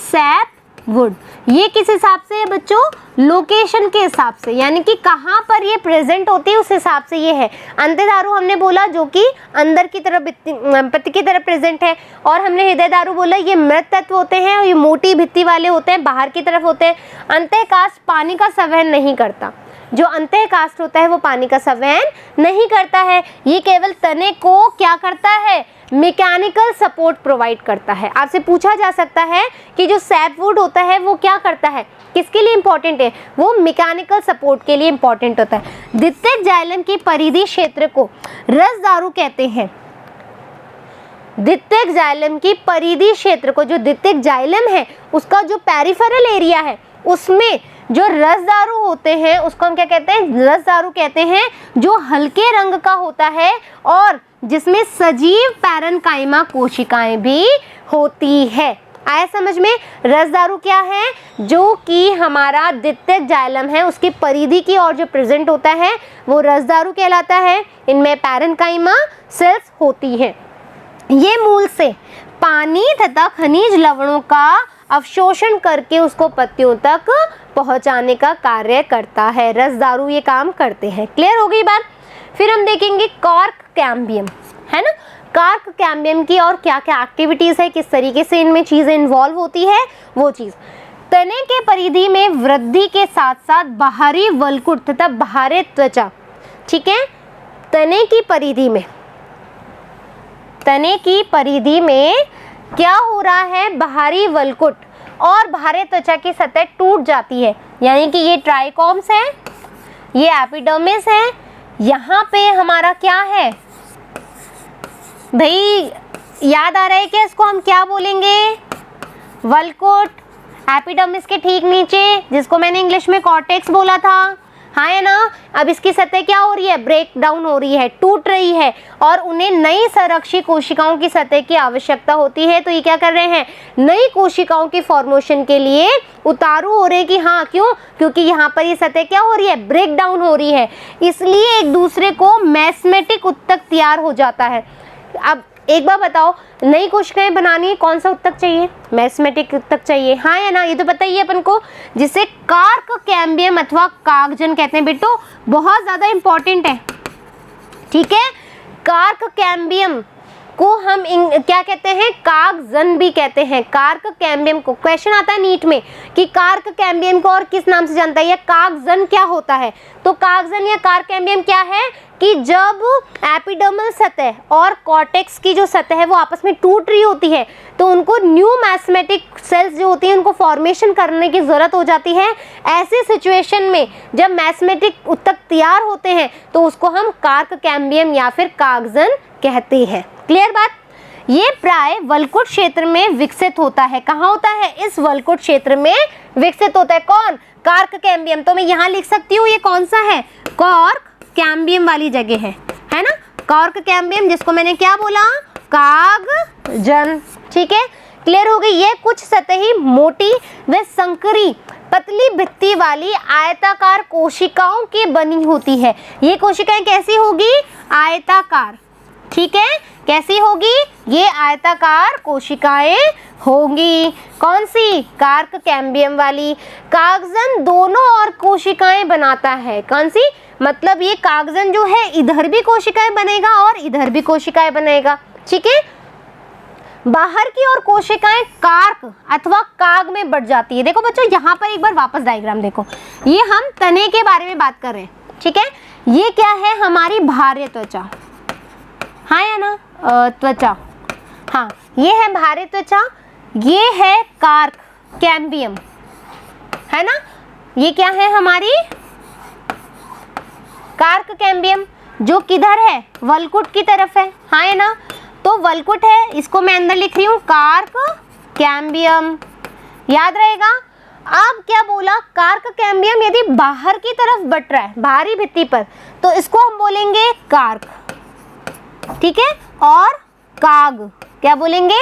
सैप वुड। ये किस हिसाब से है बच्चों, लोकेशन के हिसाब से, यानी कि कहाँ पर ये प्रेजेंट होती है उस हिसाब से ये है। अंतःदारू हमने बोला जो कि अंदर की तरफ पत्ती की तरफ प्रेजेंट है, और हमने हृदय दारू बोला ये मृत तत्व होते हैं और ये मोटी भित्ति वाले होते हैं, बाहर की तरफ होते हैं। अंतःकाष्ठ पानी का संवहन नहीं करता, जो अंतःकाष्ठ होता है वो पानी का संवहन नहीं करता है, ये केवल तने को क्या करता है, मैकेनिकल सपोर्ट प्रोवाइड करता है। आपसे पूछा जा सकता है कि जो सैपवुड होता है वो क्या करता है, किसके लिए इंपॉर्टेंट है, वो मैकेनिकल सपोर्ट के लिए इंपॉर्टेंट होता है। द्वितीयक जाइलम की परिधि क्षेत्र को रसदारू कहते हैं। द्वितीयक जाइलम की परिधि क्षेत्र को, जो द्वितीयक जाइलम है उसका जो पेरिफेरल एरिया है उसमें जो रसदारू होते हैं उसको हम क्या कहते हैं, रसदारू कहते हैं, जो हल्के रंग का होता है और जिसमें सजीव पैरेन्काइमा कोशिकाएं भी होती है। आया समझ में, रसदारू क्या है, जो कि हमारा द्वितीयक जाइलम है उसकी परिधि की ओर जो प्रेजेंट होता है वो रसदारू कहलाता है। इनमें पैरेन्काइमा सेल्स होती हैं। ये मूल से पानी तथा खनिज लवणों का अवशोषण करके उसको पत्तियों तक पहुंचाने का कार्य करता है। रसदारू ये काम करते हैं। क्लियर हो गई बात। फिर हम देखेंगे कॉर्क कैम्बियम, है ना, कॉर्क कैम्बियम की और क्या क्या एक्टिविटीज है, किस तरीके से इनमें चीजें इन्वॉल्व होती है वो चीज। तने के परिधि में वृद्धि के साथ साथ बाहरी वलकुट तथा बाहरी त्वचा, ठीक है, तने की परिधि में क्या हो रहा है, बाहरी वलकुट और बाहरी त्वचा की सतह टूट जाती है, यानी कि ये ट्राइकोम्स है, ये एपिडर्मिस है, यहाँ पे हमारा क्या है भाई, याद आ रहा है क्या, इसको हम क्या बोलेंगे, वलकुट। एपिडर्मिस के ठीक नीचे जिसको मैंने इंग्लिश में कॉर्टेक्स बोला था, हाँ है ना। अब इसकी सतह क्या हो रही है, ब्रेक डाउन हो रही है, टूट रही है, और उन्हें नई संरक्षी कोशिकाओं की सतह की आवश्यकता होती है। तो ये क्या कर रहे हैं, नई कोशिकाओं की फॉर्मेशन के लिए उतारू हो रहे हैं कि हाँ, क्यों, क्योंकि यहाँ पर ये सतह क्या हो रही है, ब्रेक डाउन हो रही है, इसलिए एक दूसरे को मैस्मेटिक उत्तक तैयार हो जाता है। अब एक बार बताओ, नई कोशिकाएं बनानी है कौन सा उत्तक चाहिए, मैस्मेटिक उत्तक चाहिए, हाँ या ना, ये तो बताइए अपन को, जिसे कॉर्क कैम्बियम अथवा कागजन कहते हैं। बेटो बहुत ज्यादा इंपॉर्टेंट है, ठीक है। कॉर्क कैम्बियम को हम क्या कहते हैं, कागजन भी कहते हैं। कॉर्क कैम्बियम को क्वेश्चन आता है नीट में कि कॉर्क कैम्बियम को और किस नाम से जानता है, या कागजन क्या होता है। तो कागजन या कॉर्क कैम्बियम क्या है कि जब एपिडर्मल सतह और कॉर्टेक्स की जो सतह है वो आपस में टूट रही होती है तो उनको न्यू मैस्मेटिक सेल्स जो होती हैं उनको फॉर्मेशन करने की ज़रूरत हो जाती है। ऐसे सिचुएशन में जब मैस्मेटिक उत्तक तैयार होते हैं तो उसको हम कॉर्क कैम्बियम या फिर कागजन कहते हैं। क्लियर बात। ये प्राय वलकुट क्षेत्र में विकसित होता है। कहाँ होता है, इस वलकुट क्षेत्र में विकसित होता है। कौन, कॉर्क कैम्बियम। तो मैं यहाँ लिख सकती हूँ ये कौन सा है, कॉर्क कैम्बियम वाली जगह है ना, कॉर्क कैम्बियम, जिसको मैंने क्या बोला, कागजन, ठीक है। क्लियर हो गई। ये कुछ सतही मोटी व संकरी पतली भित्ति वाली आयताकार कोशिकाओं की बनी होती है। ये कोशिकाएं कैसी होगी? आयताकार। ठीक है, कैसी होगी? ये आयताकार कोशिकाएं होंगी। कौन सी? कार्क कैम्बियम वाली। कागजन दोनों ओर कोशिकाएं बनाता है। कौन सी? मतलब ये कागजन जो है इधर भी कोशिकाएं बनेगा और इधर भी कोशिकाएं बनेगा। ठीक है, बाहर की ओर कोशिकाएं कार्क अथवा काग में बढ़ जाती है। देखो बच्चों, यहाँ पर एक बार वापस डायग्राम देखो। ये हम तने के बारे में बात कर रहे हैं। ठीक है, ये क्या है? हमारी बाह्य त्वचा, हाँ या ना? त्वचा, हाँ, ये है बाह्य त्वचा। ये है कार्क कैम्बियम, है ना? ये क्या है? हमारी कार्क कैम्बियम, जो किधर है? वलकुट की तरफ है, हाँ है ना? तो वलकुट है, इसको मैं अंदर लिख रही हूँ कार्क कैम्बियम, याद रहेगा। अब क्या बोला? कार्क कैम्बियम यदि बाहर की तरफ बट रहा है, बाहरी भित्ति पर, तो इसको हम बोलेंगे कार्क। ठीक है, और काग, क्या बोलेंगे?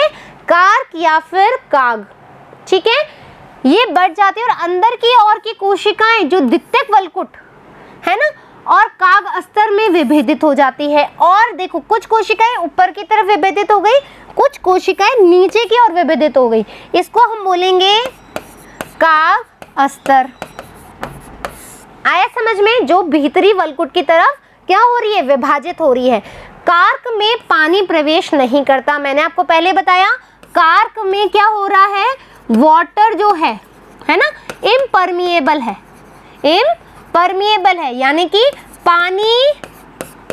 कार्क या फिर काग। ठीक है, ये बढ़ जाती है और अंदर की ओर की कोशिकाएं जो द्वितीयक वलकुट है ना और काग अस्तर में विभेदित हो जाती है। और देखो, कुछ कोशिकाएं ऊपर की तरफ विभेदित हो गई, कुछ कोशिकाएं नीचे की ओर विभेदित हो गई। इसको हम बोलेंगे काग अस्तर। आया समझ में? जो भीतरी वलकुट की तरफ क्या हो रही है? विभाजित हो रही है। कार्क में पानी प्रवेश नहीं करता। मैंने आपको पहले बताया, कार्क में क्या हो रहा है? वाटर जो है ना, इम्परमिएबल है, इम्परमिएबल है, यानी कि पानी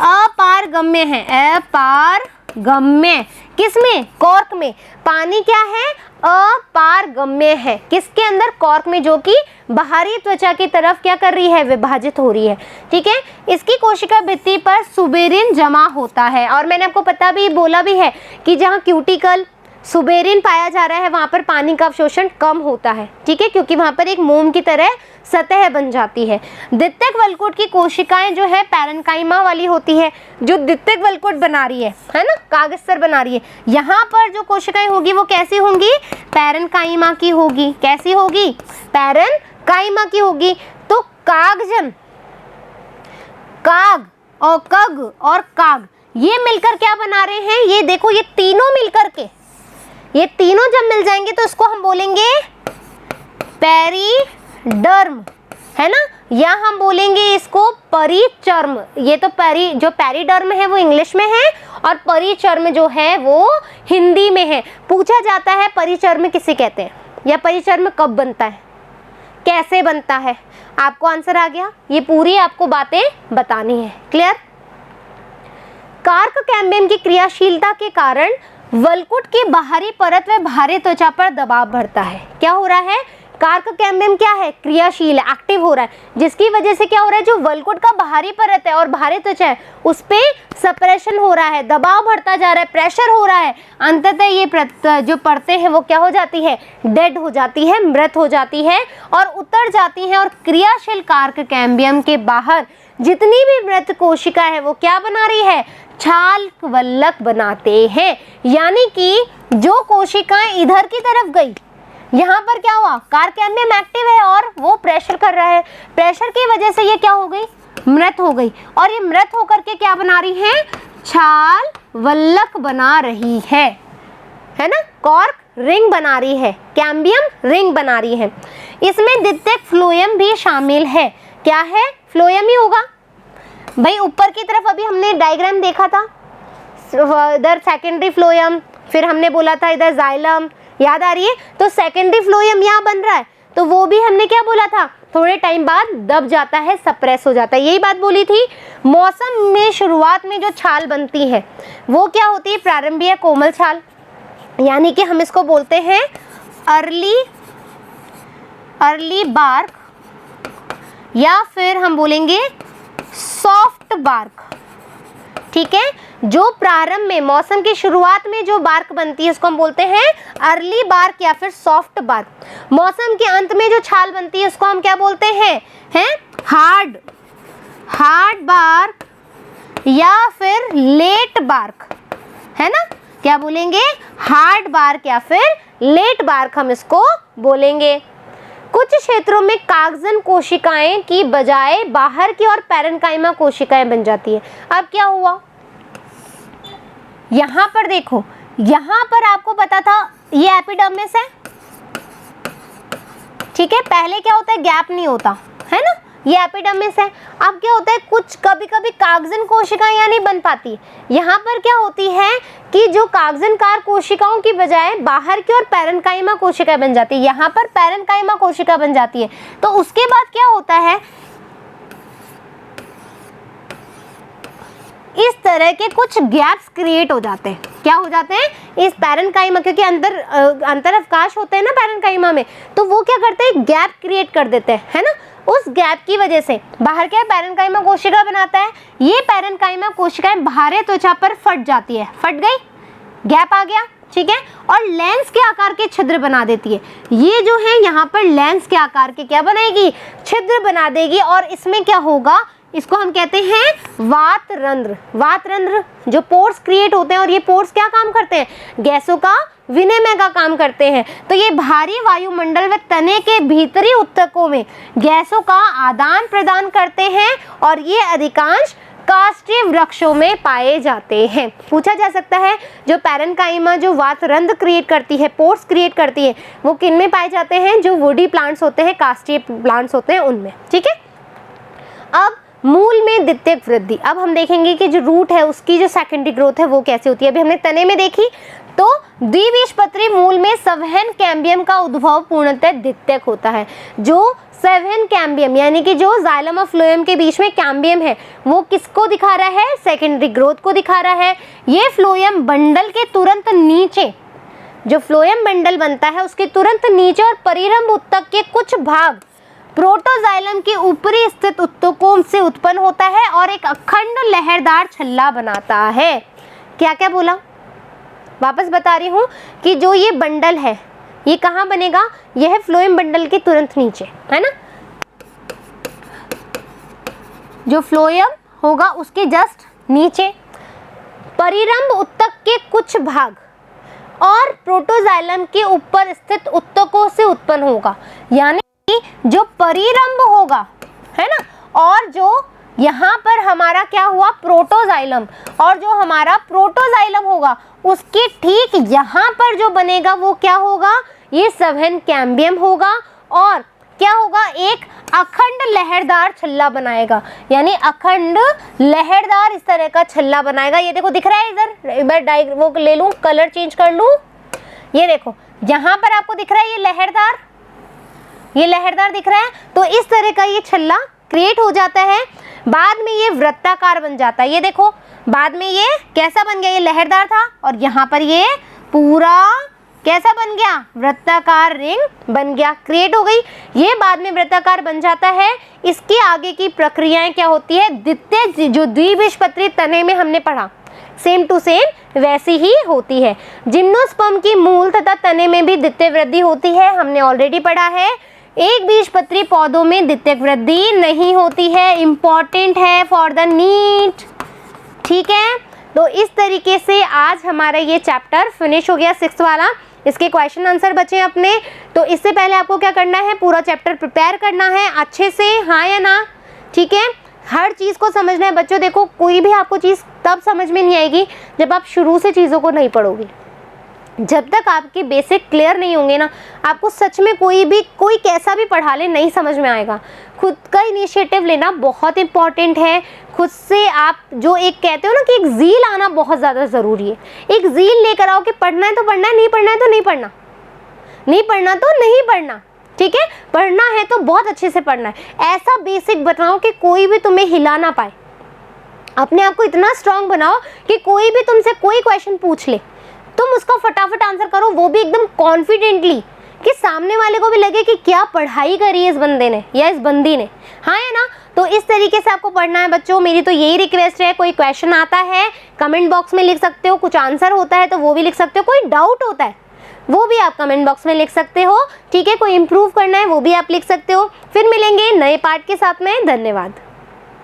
अपारगम्य है। अपारगम्य किसमें? कॉर्क में। पानी क्या है? अपारगम्य है। किसके अंदर? कॉर्क में, जो कि बाहरी त्वचा की तरफ क्या कर रही है? विभाजित हो रही है। ठीक है, इसकी कोशिका भित्ति पर सुबेरिन जमा होता है। और मैंने आपको पता भी बोला भी है कि जहाँ क्यूटिकल सुबेरिन पाया जा रहा है वहाँ पर पानी का अवशोषण कम होता है। ठीक है, क्योंकि वहाँ पर एक मोम की तरह सतह बन जाती है। द्वितीयक वलकुट की कोशिकाएं जो है पैरेन्काइमा वाली होती है, जो द्वितीयक वलकुट बना रही है ना, कागस्तर बना रही है। यहाँ पर जो कोशिकाएं होगी वो कैसी होंगी? पैरेन्काइमा की होगी। कैसी होगी? पैरेन्काइमा की होगी। तो कागजन, काग और कग और काग, ये मिलकर क्या बना रहे हैं? ये देखो, ये तीनों मिलकर के, ये तीनों जब मिल जाएंगे तो इसको हम बोलेंगे पेरिडर्म, है ना, या हम बोलेंगे इसको परिचर्म। ये तो जो पेरिडर्म है वो इंग्लिश में है और परिचर्म जो है वो हिंदी में है। पूछा जाता है परिचर्म किसे कहते हैं या परिचर्म कब बनता है, कैसे बनता है? आपको आंसर आ गया। ये पूरी आपको बातें बतानी है। क्लियर? कार्क कैम्बियम की क्रियाशीलता के कारण वलकुट की बाहरी परत व बाहरी त्वचा पर दबाव बढ़ता है। क्या हो रहा है? कार्क कैम्बियम क्या है? क्रियाशील है, एक्टिव हो रहा है, जिसकी वजह से क्या हो रहा है? जो वलकुट का बाहरी परत है और बाहरी त्वचा है उस पे सप्रेशन हो रहा है, दबाव बढ़ता जा रहा है, प्रेशर हो रहा है। अंततः ये जो परतें हैं वो क्या हो जाती है? डेड हो जाती है, मृत हो जाती है और उतर जाती हैं। और क्रियाशील कार्क कैम्बियम के बाहर जितनी भी मृत कोशिका है वो क्या बना रही है? छाल वल्लक बनाते हैं। यानी कि जो कोशिकाएं इधर की तरफ गई, यहाँ पर क्या हुआ? कार्क कैम्बियम एक्टिव है और वो प्रेशर कर रहा है, प्रेशर की वजह से ये क्या हो गई? मृत हो गई। और ये मृत होकर के क्या बना रही है? छाल वल्लक बना रही है ना, कॉर्क रिंग बना रही है, कैम्बियम रिंग बना रही है। इसमें द्वितीयक फ्लोएम भी शामिल है। क्या है? फ्लोएम ही होगा भाई। ऊपर की तरफ अभी हमने डायग्राम देखा था, इधर सेकेंडरी फ्लोएम, फिर हमने बोला था इधर जाइलम, याद आ रही है? तो सेकेंडरी फ्लोएम यहाँ बन रहा है, तो वो भी हमने क्या बोला था? थोड़े टाइम बाद दब जाता है, सप्रेस हो जाता है, यही बात बोली थी। मौसम में शुरुआत में जो छाल बनती है वो क्या होती है? प्रारंभीय कोमल छाल, यानी कि हम इसको बोलते हैं अर्ली बार्क, या फिर हम बोलेंगे सॉफ्ट बार्क। ठीक है, जो प्रारंभ में मौसम की शुरुआत में जो बार्क बनती है उसको हम बोलते हैं अर्ली बार्क या फिर सॉफ्ट बार्क। मौसम के अंत में जो छाल बनती है उसको हम क्या बोलते हैं? हार्ड बार्क या फिर लेट बार्क, है ना। क्या बोलेंगे, हार्ड बार्क या फिर लेट बार्क हम इसको बोलेंगे। कुछ क्षेत्रों में कागजन कोशिकाएं की बजाय बाहर की और पैरेन्काइमा कोशिकाएं बन जाती है। अब क्या हुआ, यहां पर देखो, यहां पर आपको पता था ये एपिडर्मिस है, ठीक है, पहले क्या होता है, गैप नहीं होता है ना, ये एपिडर्मिस है। अब क्या होता है, कुछ कभी कभी कागजन कोशिकाएं यहाँ नहीं बन पाती, यहाँ पर क्या होती है कि जो कागजनकार कोशिकाओं की बजाय बाहर की और पैरेन्काइमा कोशिकाएं बन जाती है, यहाँ पर पैरेन्काइमा कोशिका बन जाती है। तो उसके बाद क्या होता है, इस तरह के कुछ गैप्स क्रिएट हो जाते हैं। क्या हो जाते हैं, इस पैरेन्काइमा, क्योंकि अंतर अवकाश होते हैं ना पैरेन्काइमा में, तो वो क्या करते हैं, गैप क्रिएट कर देते हैं, है ना। उस गैप की वजह से बाहर क्या पैरेन्काइमा कोशिका बनाता है, ये पैरेन्काइमा कोशिकाएं बाहरी त्वचा पर फट जाती है, फट गई, गैप आ गया, ठीक है, और लेंस के आकार के छिद्र बना देती है। ये जो है यहाँ पर लेंस के आकार के क्या बनाएगी, छिद्र बना देगी, और इसमें क्या होगा, इसको हम कहते हैं वातरंध्र। वातरंध्र जो पोर्स क्रिएट होते हैं, और ये पोर्स क्या काम करते हैं, गैसों का विनिमय का काम करते हैं। तो ये भारी वायुमंडल व तने के भीतरी ऊतकों में गैसों का आदान प्रदान करते हैं, और ये अधिकांश काष्ठीय वृक्षों में पाए जाते हैं। पूछा जा सकता है, जो पैरेन्काइमा जो वातरंध्र क्रिएट करती है, पोर्स क्रिएट करती है, वो किन में पाए जाते हैं, जो वुडी प्लांट्स होते हैं, काष्ठीय प्लांट्स होते हैं, उनमें, ठीक है। अब मूल में द्वितीयक वृद्धि, अब हम देखेंगे कि जो रूट है उसकी जो सेकेंडरी ग्रोथ है वो कैसे होती है। अभी हमने तने में देखी, तो द्विबीजपत्री मूल में संवहन कैम्बियम का उद्भव पूर्णतः द्वितीयक होता है। जो संवहन कैम्बियम यानी कि जो जाइलम और फ्लोएम के बीच में कैम्बियम है, वो किसको दिखा रहा है, सेकेंडरी ग्रोथ को दिखा रहा है। ये फ्लोएम बंडल के तुरंत नीचे, जो फ्लोएम बंडल बनता है उसके तुरंत नीचे और परिरंभ ऊतक के कुछ भाग प्रोटोजाइलम के ऊपरी स्थित ऊतकों से उत्पन्न होता है और एक अखंड लहरदार छल्ला बनाता है। क्या क्या बोला, वापस बता रही हूँ कि जो ये बंडल है ये कहाँ बनेगा, यह है फ्लोएम बंडल के तुरंत नीचे, है ना। जो फ्लोएम होगा उसके जस्ट नीचे परिरंभ ऊतक के कुछ भाग और प्रोटोजाइलम के ऊपर स्थित ऊतकों से उत्पन्न होगा। यानी जो परिरंभ होगा, है ना, और जो यहाँ पर हमारा क्या हुआ प्रोटोजाइलम, और जो हमारा प्रोटोजाइलम होगा उसके ठीक यहाँ पर जो बनेगा वो क्या होगा, ये संवहन कैम्बियम होगा, और क्या होगा, एक अखंड लहरदार छल्ला बनाएगा। यानी अखंड लहरदार इस तरह का छल्ला बनाएगा। ये देखो दिख रहा है, इधर एक बार वो ले लूँ, कलर चेंज कर लूँ, ये देखो यहाँ पर आपको दिख रहा है ये लहरदार दिख रहा है। तो इस तरह का ये छल्ला क्रिएट हो जाता है। बाद में ये वृत्ताकार बन जाता है। ये देखो बाद में ये कैसा बन गया, ये लहरदार था और यहाँ पर ये पूरा कैसा बन गया, वृत्ताकार रिंग बन गया, क्रिएट हो गई। ये बाद में वृत्ताकार बन जाता है। इसके आगे की प्रक्रियाएं क्या होती है, द्वितीय जो द्विबीजपत्री तने में हमने पढ़ा सेम टू सेम वैसी ही होती है। जिम्नोस्पर्म की मूल तथा तने में भी द्वितीय वृद्धि होती है, हमने ऑलरेडी पढ़ा है। एक बीजपत्री पौधों में द्वितीयक वृद्धि नहीं होती है, इंपॉर्टेंट है फॉर द नीट, ठीक है। तो इस तरीके से आज हमारा ये चैप्टर फिनिश हो गया 6th वाला। इसके क्वेश्चन आंसर बचे अपने, तो इससे पहले आपको क्या करना है, पूरा चैप्टर प्रिपेयर करना है अच्छे से, हाँ या ना, ठीक है। हर चीज़ को समझना है बच्चों। देखो कोई भी आपको चीज़ तब समझ में नहीं आएगी जब आप शुरू से चीज़ों को नहीं पढ़ोगे। जब तक आपके बेसिक क्लियर नहीं होंगे ना, आपको सच में कोई कैसा भी पढ़ा ले नहीं समझ में आएगा। खुद का इनिशिएटिव लेना बहुत इंपॉर्टेंट है। खुद से आप जो एक कहते हो ना कि एक ज़ील आना बहुत ज़्यादा ज़रूरी है। एक ज़ील लेकर आओ कि पढ़ना है तो पढ़ना है, नहीं पढ़ना है तो नहीं पढ़ना, नहीं पढ़ना तो नहीं पढ़ना, ठीक है। पढ़ना है तो बहुत अच्छे से पढ़ना है। ऐसा बेसिक बनाओ कि कोई भी तुम्हें हिला ना पाए। अपने आप को इतना स्ट्रांग बनाओ कि कोई भी तुमसे कोई क्वेश्चन पूछ ले, तुम उसका फटाफट आंसर करो, वो भी एकदम कॉन्फिडेंटली, कि सामने वाले को भी लगे कि क्या पढ़ाई करी है इस बंदे ने या इस बंदी ने, हाँ है ना। तो इस तरीके से आपको पढ़ना है बच्चों। मेरी तो यही रिक्वेस्ट है, कोई क्वेश्चन आता है कमेंट बॉक्स में लिख सकते हो, कुछ आंसर होता है तो वो भी लिख सकते हो, कोई डाउट होता है वो भी आप कमेंट बॉक्स में लिख सकते हो, ठीक है। कोई इम्प्रूव करना है वो भी आप लिख सकते हो। फिर मिलेंगे नए पार्ट के साथ में। धन्यवाद।